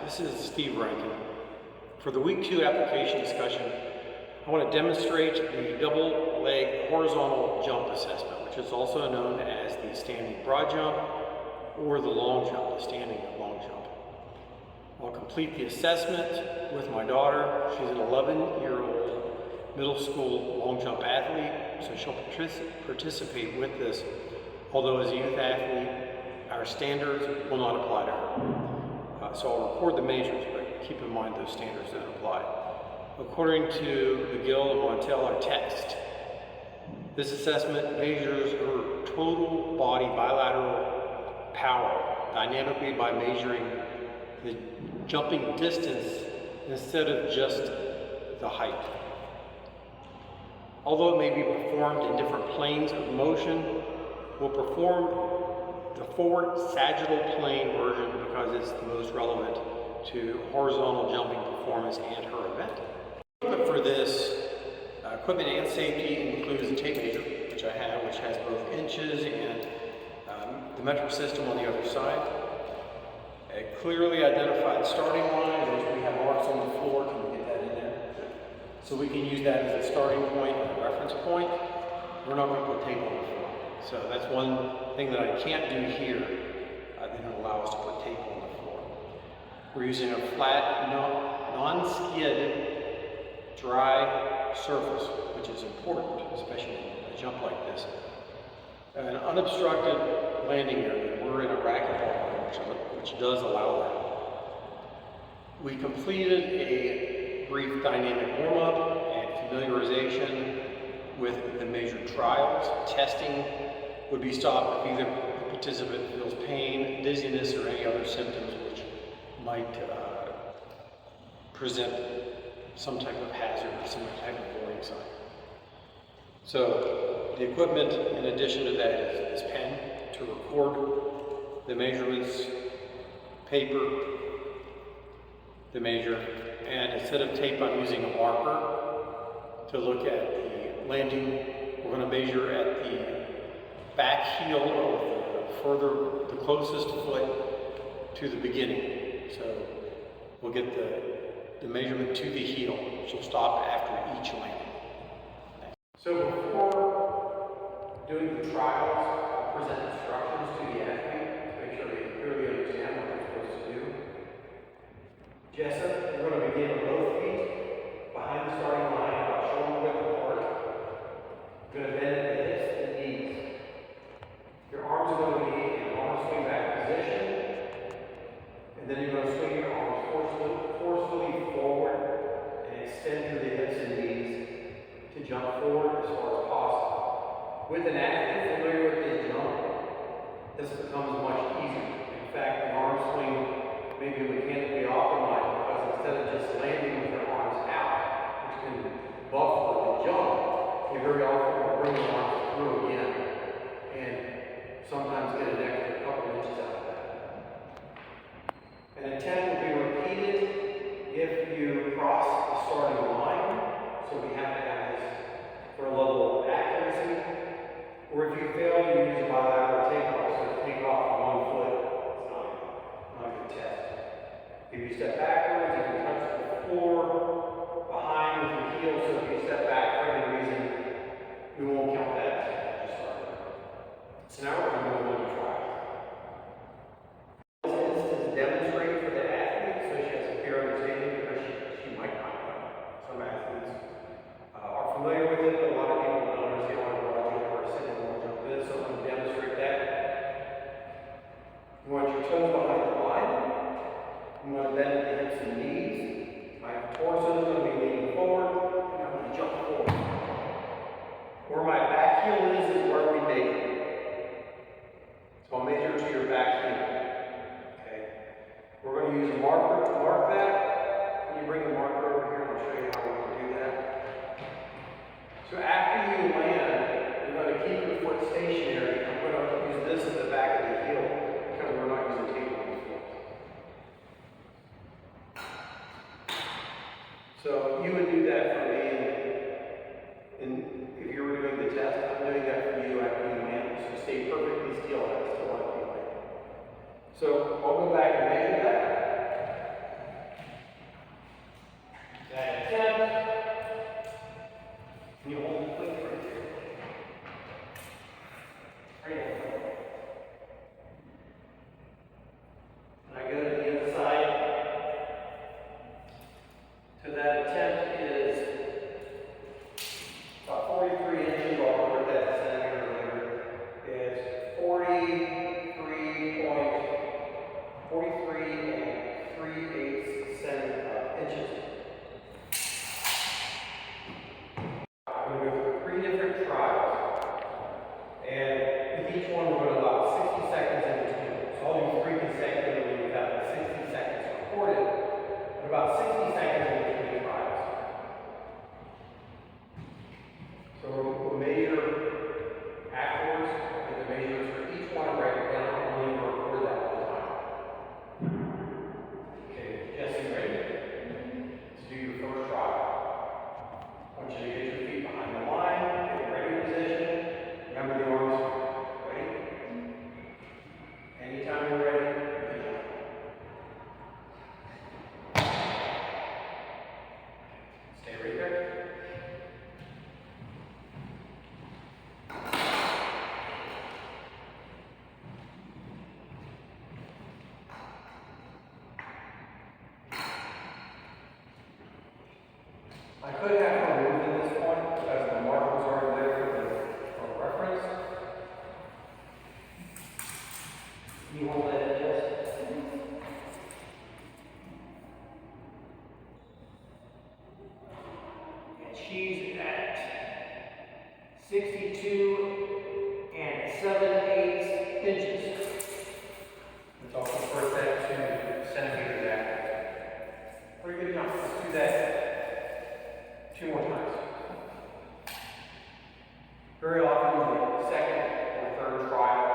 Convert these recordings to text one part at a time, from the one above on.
This is Steve Rankin. For the Week 2 application discussion, I want to demonstrate the double leg horizontal jump assessment, which is also known as the standing broad jump or the long jump, the standing long jump. I'll complete the assessment with my daughter. She's an 11-year-old middle school long jump athlete, so she'll participate with this. Although as a youth athlete, our standards will not apply to her. So I'll record the measures, but keep in mind those standards don't apply. According to McGill and Montel, our text, this assessment measures her total body bilateral power dynamically by measuring the jumping distance instead of just the height. Although it may be performed in different planes of motion, we'll perform the forward sagittal plane version because it's the most relevant to horizontal jumping performance and her event. Equipment for this equipment and safety includes a tape measure, which I have, which has both inches and the metric system on the other side. A clearly identified starting line, which we have marks on the floor. Can we get that in there? So we can use that as a starting point and a reference point. We're not going to put tape on the floor. So that's one thing that I can't do here. They don't allow us to put tape on the floor. We're using a flat, non-skid, dry surface, which is important, especially in a jump like this. An unobstructed landing area. We're in a racquetball, which does allow that. We completed a brief dynamic warm-up and familiarization with the measured trials. Testing would be stopped if either the participant feels pain, dizziness, or any other symptoms which might present some type of hazard or some type of warning sign. So the equipment, in addition to that, is pen to record the measurements, paper, the measure, and instead of tape, I'm using a marker to look at the landing. We're going to measure at the back heel of the closest foot to the beginning. So we'll get the measurement to the heel. She'll stop after each landing. So before doing the trials, I'll present instructions to the athlete to make sure they clearly understand what they're supposed to do. Jessup, we're going to begin with both feet behind the starting line, about shoulder width apart. You're going to bend the hips and knees. Your arms are going to be in an arm swing back position, and then you're going to swing your arms forcefully forward and extend through the hips and knees to jump forward as far as possible. With an athlete familiar with this jump, this becomes much easier. In fact, the arm swing may be mechanically optimized because instead of just landing with your arms out, which can buffer the jump, you very often will bring the arms through again and sometimes get an extra couple inches out of that. An attempt will be repeated if you cross the starting line, so we have to have this for a level of accuracy, or if you fail to use a bilateral takeoff, so take off one foot, it's not a good test. If you step backwards, you can touch the floor behind with your heel, so if you step back for any reason, we won't count that just like that. So now we're going to move on to trials. This is demonstrated for the athlete, so she has a clear understanding because she might not know. Some athletes are familiar with it, but a lot of people don't understand what a broad jump or a single long jump is, so I'm going to demonstrate that. You want your toes behind the line. You want to bend the hips and knees. My torso is going to be leaning forward, and I'm going to jump forward. Where my back heel is where we measure. So I'll measure to your back heel. Okay. We're going to use a marker to mark that. Can you bring the marker over here and I'll show you how we're going to do that. So after you land, you're going to keep your foot stationary. I'm going to use this at the back of the heel because we're not using tape on these foot. So you would do that for me, and if you were doing the test, I'm doing that for you after you land. So stay perfectly still. That's still what I feel like. So I'll go back and measure that. I could have her moved at this point because the mark was already there for reference. You hold that, yes? And she's at 62 and 7/8 inches. Let's also convert that to centimeters after. Pretty good jump. Let's do that 2 more times. Very often, the second or third trial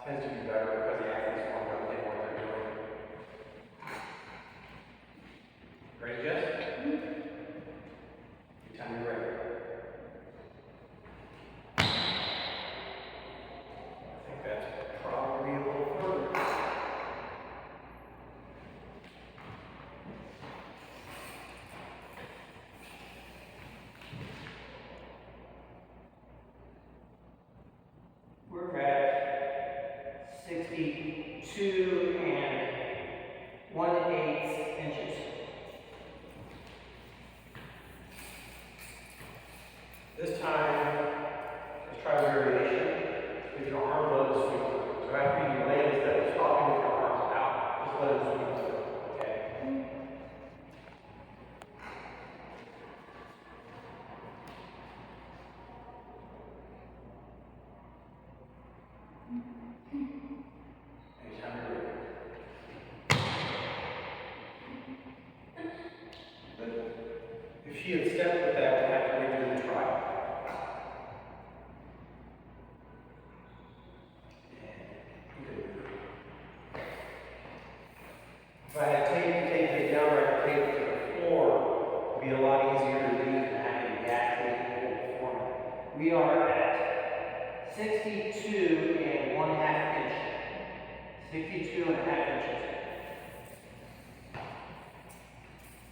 tends to be better because the athletes want to understand what they're doing. Ready, Jess? Anytime you're ready. I think that's probably a little further. We're at 62 and 1/8 inches. This time, let's try variation with your arm let it sweep through. So after you land, instead of stopping with your arms out, just let it sweep through, okay? Anytime you're ready. If she had stepped with that, we'd have to redo the trial. If I had tape this down or I could tape it to the floor, it would be a lot easier to read than having the actual format. We are at 62 and 1/2 inches. 62 and 1/2 inches.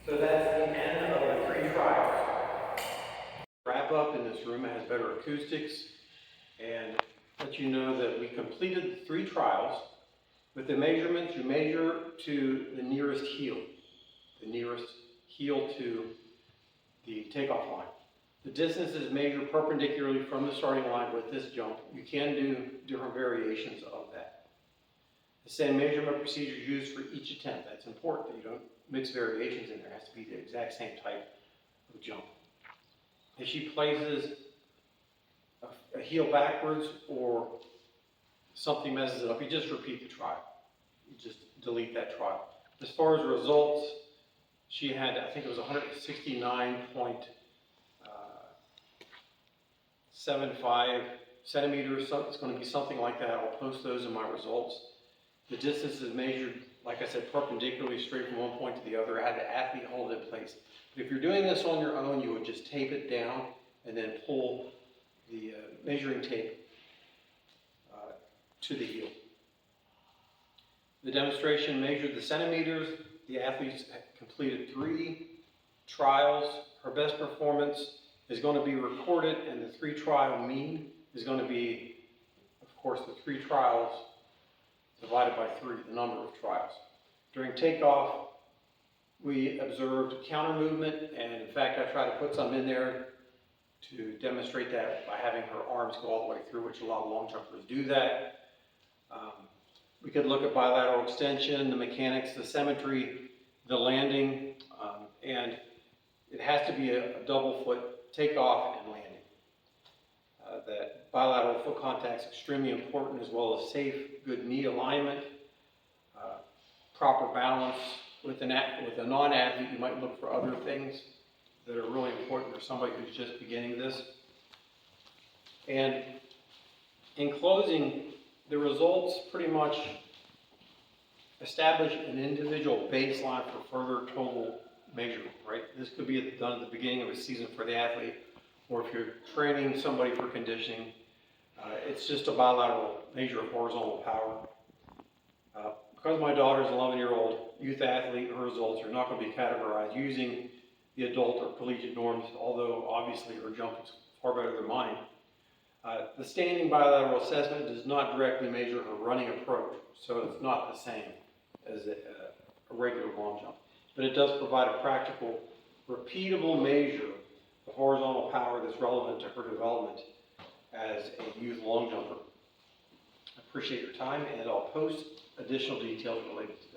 So that's the end of the 3 trials. Wrap up in this room. It has better acoustics and let you know that we completed the 3 trials. With the measurements, you measure to the nearest heel to the takeoff line. The distance is measured perpendicularly from the starting line with this jump. You can do different variations of that. The same measurement procedure is used for each attempt. That's important that you don't mix variations in there. It has to be the exact same type of jump. If she places a heel backwards or something messes it up, you just repeat the trial. You just delete that trial. As far as results, she had, I think it was 169.75 centimeters. So it's going to be something like that. I'll post those in my results. The distance is measured, like I said, perpendicularly straight from one point to the other. I had the athlete hold it in place. But if you're doing this on your own, you would just tape it down and then pull the measuring tape to the heel. The demonstration measured the centimeters. The athletes completed 3 trials. Her best performance is going to be recorded, and the 3 trial mean is going to be, of course, the 3 trials divided by 3, the number of trials. During takeoff, we observed counter movement, and in fact, I tried to put some in there to demonstrate that by having her arms go all the way through, which a lot of long jumpers do that. We could look at bilateral extension, the mechanics, the symmetry, the landing, and it has to be a double foot takeoff and landing. That bilateral foot contact is extremely important, as well as safe, good knee alignment, proper balance. With a non-athlete, you might look for other things that are really important for somebody who's just beginning this. And in closing, the results pretty much establish an individual baseline for further total measurement, right? This could be done at the beginning of a season for the athlete, or if you're training somebody for conditioning, it's just a bilateral measure of horizontal power. Because my daughter's an 11-year-old youth athlete, her results are not going to be categorized using the adult or collegiate norms, although obviously her jump is far better than mine. The standing bilateral assessment does not directly measure her running approach, so it's not the same as a regular long jump. But it does provide a practical repeatable measure of horizontal power that's relevant to her development as a youth long jumper. I appreciate your time, and I'll post additional details related to